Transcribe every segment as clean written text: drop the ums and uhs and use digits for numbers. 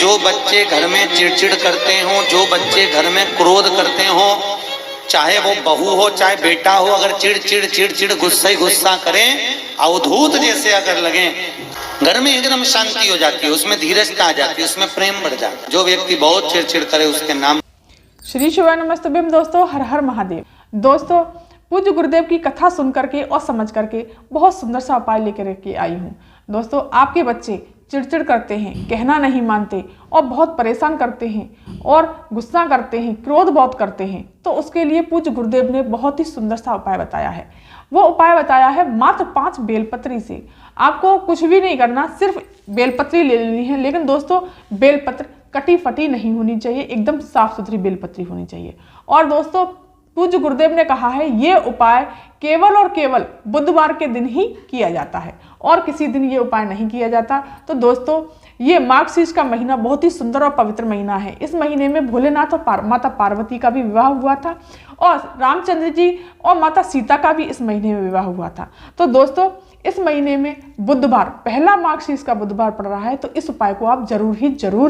जो बच्चे घर में चिड़चिड़ करते हों, जो बच्चे घर में क्रोध करते हों, चाहे वो बहू हो चाहे बेटा हो, अगर चिड़चिड़ चिड़चिड़ गुस्सा ही गुस्सा करें, अवधूत जैसे अगर लगे, घर में एकदम शांति हो जाती है, उसमें धीरजता आ जाती है, उसमें प्रेम बढ़ जाता है। जो व्यक्ति बहुत चिड़चिड़ करे उसके नाम श्री शिवाय नमस्तुभ्यम। दोस्तों, हर हर महादेव। दोस्तों, पूज्य गुरुदेव की कथा सुन करके और समझ करके बहुत सुंदर सा उपाय लेकर के आई हूँ। दोस्तों, आपके बच्चे चिड़चिड़ करते हैं, कहना नहीं मानते और बहुत परेशान करते हैं और गुस्सा करते हैं, क्रोध बहुत करते हैं, तो उसके लिए पूज्य गुरुदेव ने बहुत ही सुंदर सा उपाय बताया है। वो उपाय बताया है मात्र 5 बेलपत्री से। आपको कुछ भी नहीं करना, सिर्फ बेलपत्री ले लेनी है। लेकिन दोस्तों, बेलपत्र कटी फटी नहीं होनी चाहिए, एकदम साफ सुथरी बेलपत्री होनी चाहिए। और दोस्तों, पूज्य गुरुदेव ने कहा है ये उपाय केवल और केवल बुधवार के दिन ही किया जाता है और किसी दिन ये उपाय नहीं किया जाता। तो दोस्तों, ये मार्गशीर्ष का महीना बहुत ही सुंदर और पवित्र महीना है। इस महीने में भोलेनाथ और माता पार्वती का भी विवाह हुआ था और रामचंद्र जी और माता सीता का भी इस महीने में विवाह हुआ था। तो दोस्तों, इस महीने में बुधवार, पहला मार्गशीर्ष का बुधवार पड़ रहा है, तो इस उपाय को आप जरूर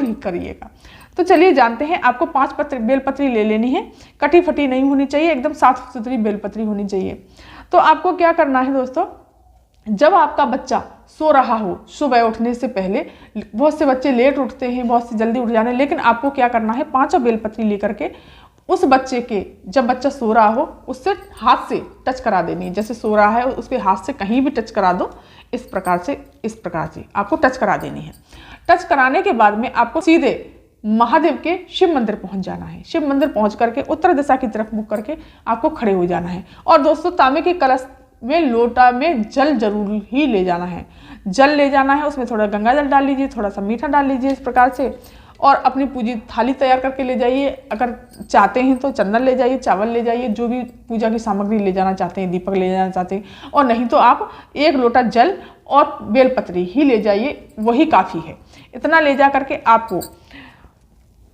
ही करिएगा। तो चलिए जानते हैं। आपको 5 बेलपत्री ले लेनी है, कटी फटी नहीं होनी चाहिए, एकदम साफ सुथरी बेलपत्री होनी चाहिए। तो आपको क्या करना है दोस्तों, जब आपका बच्चा सो रहा हो, सुबह उठने से पहले, बहुत से बच्चे लेट उठते हैं, बहुत से जल्दी उठ जाने, लेकिन आपको क्या करना है, 5 बेलपत्री लेकर के उस बच्चे के, जब बच्चा सो रहा हो, उससे हाथ से टच करा देनी है। जैसे सो रहा है उसके हाथ से कहीं भी टच करा दो, इस प्रकार से आपको टच करा देनी है। टच कराने के बाद में आपको सीधे महादेव के शिव मंदिर पहुंच जाना है। शिव मंदिर पहुंच करके उत्तर दिशा की तरफ मुख करके आपको खड़े हो जाना है। और दोस्तों, तांबे के कलश में, लोटा में जल जरूर ही ले जाना है। जल ले जाना है, उसमें थोड़ा गंगा जल डाल लीजिए, थोड़ा सा मीठा डाल लीजिए इस प्रकार से। और अपनी पूजी थाली तैयार करके ले जाइए। अगर चाहते हैं तो चंदन ले जाइए, चावल ले जाइए, जो भी पूजा की सामग्री ले जाना चाहते हैं, दीपक ले जाना चाहते हैं, और नहीं तो आप 1 लोटा जल और बेलपत्री ही ले जाइए, वही काफ़ी है। इतना ले जा करके आपको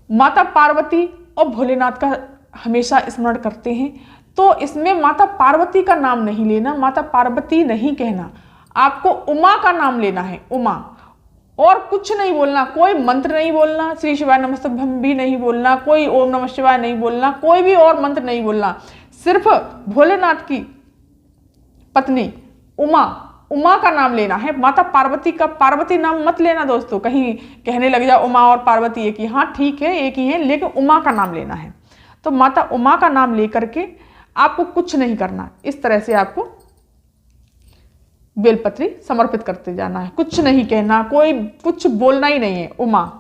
माता पार्वती और भोलेनाथ का हमेशा स्मरण करते हैं। तो इसमें माता पार्वती का नाम नहीं लेना, माता पार्वती नहीं कहना, आपको उमा का नाम लेना है, उमा। और कुछ नहीं बोलना, कोई मंत्र नहीं बोलना, श्री शिवाय नमस्तुभ्यम भी नहीं बोलना, कोई ओम नमः शिवाय नहीं बोलना, कोई भी और मंत्र नहीं बोलना। सिर्फ भोलेनाथ की पत्नी उमा का नाम लेना है। माता पार्वती का पार्वती नाम मत लेना दोस्तों, कहीं कहने लग जाओ उमा और पार्वती एक ही। हाँ ठीक है, एक ही है, लेकिन उमा का नाम लेना है। तो माता उमा का नाम लेकर के आपको कुछ नहीं करना, इस तरह से आपको बेलपत्री समर्पित करते जाना है। कुछ नहीं कहना, कोई कुछ बोलना ही नहीं है। उमा,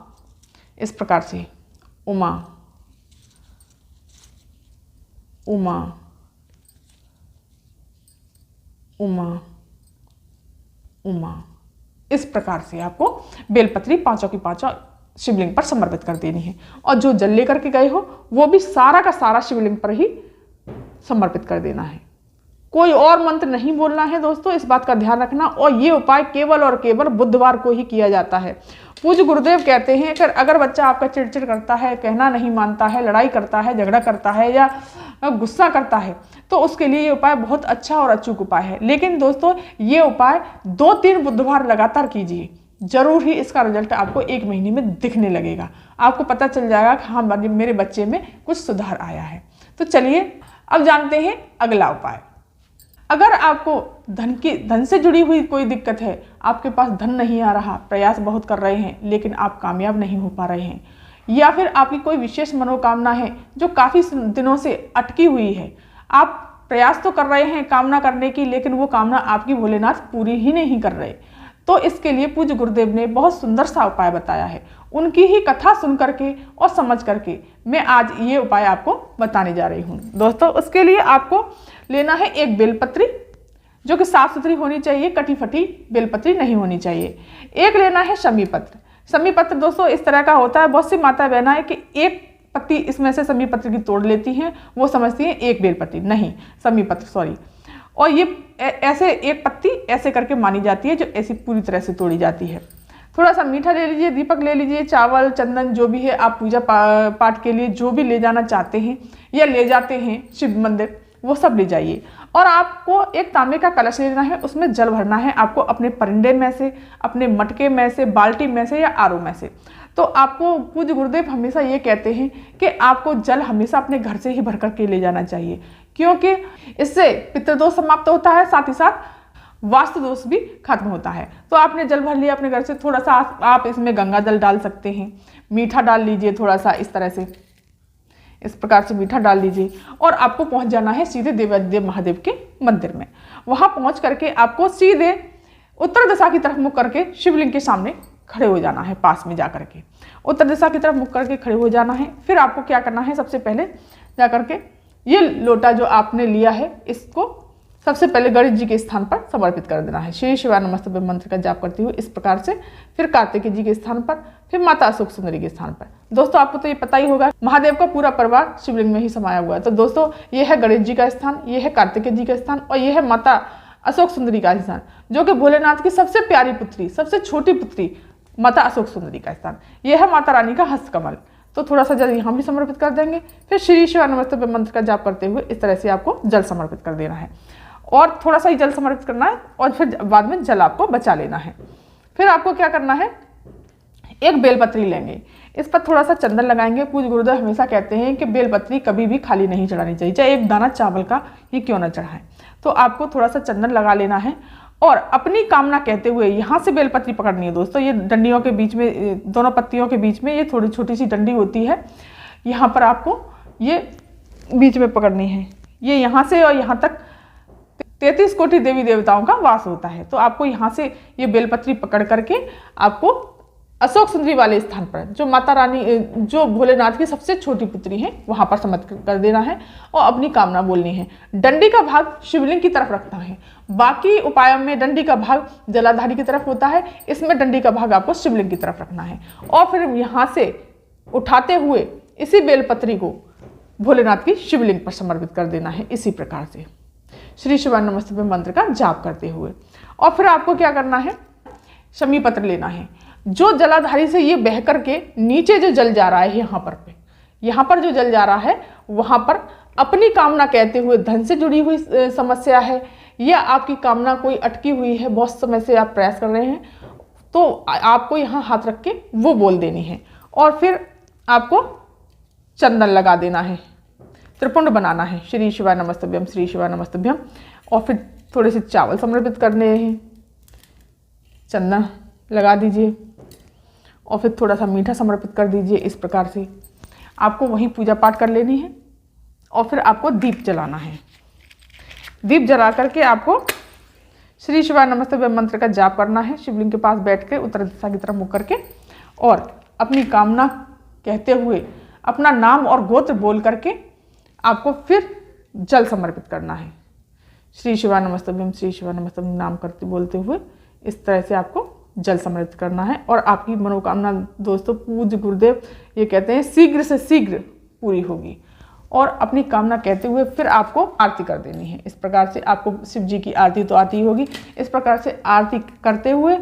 इस प्रकार से उमा उमा उमा उमा, इस प्रकार से आपको बेलपत्री 5 की 5 शिवलिंग पर समर्पित कर देनी है। और जो जल लेकर के गए हो वो भी सारा का सारा शिवलिंग पर ही समर्पित कर देना है। कोई और मंत्र नहीं बोलना है दोस्तों, इस बात का ध्यान रखना। और ये उपाय केवल और केवल बुधवार को ही किया जाता है। पूज्य गुरुदेव कहते हैं कि अगर बच्चा आपका चिड़चिड़ करता है, कहना नहीं मानता है, लड़ाई करता है, झगड़ा करता है या गुस्सा करता है, तो उसके लिए ये उपाय बहुत अच्छा और अचूक उपाय है। लेकिन दोस्तों, ये उपाय 2-3 बुधवार लगातार कीजिए, जरूर ही इसका रिजल्ट आपको 1 महीने में दिखने लगेगा। आपको पता चल जाएगा कि हाँ, मेरे बच्चे में कुछ सुधार आया है। तो चलिए अब जानते हैं अगला उपाय। अगर आपको धन से जुड़ी हुई कोई दिक्कत है, आपके पास धन नहीं आ रहा, प्रयास बहुत कर रहे हैं लेकिन आप कामयाब नहीं हो पा रहे हैं, या फिर आपकी कोई विशेष मनोकामना है जो काफ़ी दिनों से अटकी हुई है, आप प्रयास तो कर रहे हैं कामना करने की, लेकिन वो कामना आपकी भोलेनाथ पूरी ही नहीं कर रहे, तो इसके लिए पूज्य गुरुदेव ने बहुत सुंदर सा उपाय बताया है। उनकी ही कथा सुन करके और समझ करके मैं आज ये उपाय आपको बताने जा रही हूँ। दोस्तों, उसके लिए आपको लेना है 1 बेलपत्री, जो कि साफ सुथरी होनी चाहिए, कटी फटी बेलपत्री नहीं होनी चाहिए। 1 लेना है शमी पत्र। शमी पत्र दोस्तों इस तरह का होता है, बहुत सी माता बहना है कि 1 पत्ती इसमें से शमी पत्र की तोड़ लेती हैं, वो समझती हैं 1 बेलपत्री, नहीं, शमी पत्र, सॉरी। और ये ऐसे 1 पत्ती ऐसे करके मानी जाती है, जो ऐसी पूरी तरह से तोड़ी जाती है। थोड़ा सा मीठा ले लीजिए, दीपक ले लीजिए, चावल, चंदन, जो भी है आप पूजा पाठ के लिए जो भी ले जाना चाहते हैं या ले जाते हैं शिव मंदिर, वो सब ले जाइए। और आपको एक तांबे का कलश लेना है, उसमें जल भरना है आपको अपने परिंदे में से, अपने मटके में से, बाल्टी में से या आरओ में से। तो आपको पूज्य गुरुदेव हमेशा ये कहते हैं कि आपको जल हमेशा अपने घर से ही भर करके ले जाना चाहिए, क्योंकि इससे पितृदोष समाप्त होता है, साथ ही साथ वास्तु दोष भी खत्म होता है। तो आपने जल भर लिया अपने घर से, थोड़ा सा आप इसमें गंगा जल डाल सकते हैं, मीठा डाल लीजिए थोड़ा सा, इस तरह से इस प्रकार से मीठा डाल लीजिए और आपको पहुंच जाना है सीधे देवादिदेव महादेव के मंदिर में। वहां पहुंच करके आपको सीधे उत्तर दिशा की तरफ मुख करके शिवलिंग के सामने खड़े हो जाना है, पास में जा करके उत्तर दिशा की तरफ मुख करके खड़े हो जाना है। फिर आपको क्या करना है, सबसे पहले जा करके ये लोटा जो आपने लिया है इसको सबसे पहले गणेश जी के स्थान पर समर्पित कर देना है। श्री शिवाय नमस्तुभ्यं मंत्र का जाप करते हुए इस प्रकार से, फिर कार्तिकेय जी के स्थान पर, फिर माता अशोक सुंदरी के स्थान पर। दोस्तों आपको तो ये पता ही होगा, महादेव का पूरा परिवार शिवलिंग में ही समाया हुआ है। तो दोस्तों ये है गणेश जी का स्थान, ये है कार्तिकेय जी का स्थान और ये है माता अशोक सुंदरी का स्थान, जो कि भोलेनाथ की सबसे प्यारी पुत्री, सबसे छोटी पुत्री माता अशोक सुंदरी का स्थान। यह है माता रानी का हस्तकमल। तो थोड़ा सा जल यहाँ भी समर्पित कर देंगे। फिर श्री शिवाय नमस्तुभ्यं मंत्र का जाप करते हुए इस तरह से आपको जल समर्पित कर देना है और थोड़ा सा ही जल समर्पित करना है और फिर बाद में जल आपको बचा लेना है। फिर आपको क्या करना है, एक बेलपत्री लेंगे, इस पर थोड़ा सा चंदन लगाएंगे। पूज्य गुरुदेव हमेशा कहते हैं कि बेलपत्री कभी भी खाली नहीं चढ़ानी चाहिए, चाहे एक दाना चावल का ही क्यों ना चढ़ाएं। तो आपको थोड़ा सा चंदन लगा लेना है और अपनी कामना कहते हुए यहाँ से बेलपत्री पकड़नी है। दोस्तों ये डंडियों के बीच में, दोनों पत्तियों के बीच में ये थोड़ी छोटी सी डंडी होती है, यहाँ पर आपको ये बीच में पकड़नी है। ये यहाँ से और यहाँ तक 33 कोटि देवी देवताओं का वास होता है। तो आपको यहाँ से ये बेलपत्री पकड़ करके आपको अशोक सुंदरी वाले स्थान पर, जो माता रानी, जो भोलेनाथ की सबसे छोटी पुत्री है, वहां पर समर्पित कर देना है और अपनी कामना बोलनी है। डंडी का भाग शिवलिंग की तरफ रखना है। बाकी उपायों में डंडी का भाग जलाधारी की तरफ होता है, इसमें डंडी का भाग आपको शिवलिंग की तरफ रखना है और फिर यहाँ से उठाते हुए इसी बेलपत्री को भोलेनाथ की शिवलिंग पर समर्पित कर देना है, इसी प्रकार से श्री शिवाय नमस्तुभ्यं मंत्र का जाप करते हुए। और फिर आपको क्या करना है, शमी पत्र लेना है। जो जलाधारी से ये बह करके नीचे जो जल जा रहा है, यहाँ पर जो जल जा रहा है, वहां पर अपनी कामना कहते हुए, धन से जुड़ी हुई समस्या है या आपकी कामना कोई अटकी हुई है, बहुत समय से आप प्रयास कर रहे हैं, तो आपको यहाँ हाथ रख के वो बोल देनी है और फिर आपको चंदन लगा देना है, त्रिपुंड बनाना है, श्री शिवाय नमस्तुभ्यं, श्री शिवाय नमस्तुभ्यं। और फिर थोड़े से चावल समर्पित करने हैं, चंदन लगा दीजिए और फिर थोड़ा सा मीठा समर्पित कर दीजिए। इस प्रकार से आपको वहीं पूजा पाठ कर लेनी है और फिर आपको दीप जलाना है। दीप जला करके आपको श्री शिवाय नमस्तुभ्यं मंत्र का जाप करना है, शिवलिंग के पास बैठ के उत्तर दिशा की तरफ मुख करके और अपनी कामना कहते हुए अपना नाम और गोत्र बोल करके आपको फिर जल समर्पित करना है। श्री शिवाय नमस्तुभ्यं, श्री शिवाय नमस्तुभ्यं नाम करते बोलते हुए इस तरह से आपको जल समर्पित करना है और आपकी मनोकामना दोस्तों पूज्य गुरुदेव ये कहते हैं शीघ्र से शीघ्र पूरी होगी। और अपनी कामना कहते हुए फिर आपको आरती कर देनी है। इस प्रकार से आपको शिव जी की आरती तो आती होगी, इस प्रकार से आरती करते हुए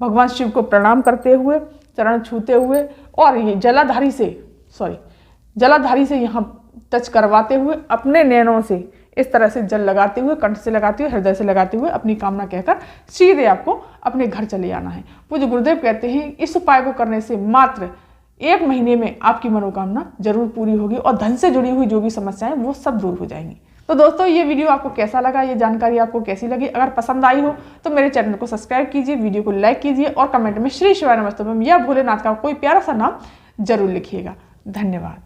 भगवान शिव को प्रणाम करते हुए, चरण छूते हुए और ये जलाधारी से यहाँ टच करवाते हुए अपने नैनों से इस तरह से जल लगाते हुए, कंठ से लगाते हुए, हृदय से लगाते हुए अपनी कामना कहकर सीधे आपको अपने घर चले आना है। पूज्य गुरुदेव कहते हैं इस उपाय को करने से मात्र 1 महीने में आपकी मनोकामना जरूर पूरी होगी और धन से जुड़ी हुई जो भी समस्याएं वो सब दूर हो जाएंगी। तो दोस्तों ये वीडियो आपको कैसा लगा, ये जानकारी आपको कैसी लगी? अगर पसंद आई हो तो मेरे चैनल को सब्सक्राइब कीजिए, वीडियो को लाइक कीजिए और कमेंट में श्री शिवाय नमस्तुभ्यं या भोलेनाथ का कोई प्यारा सा नाम जरूर लिखिएगा। धन्यवाद।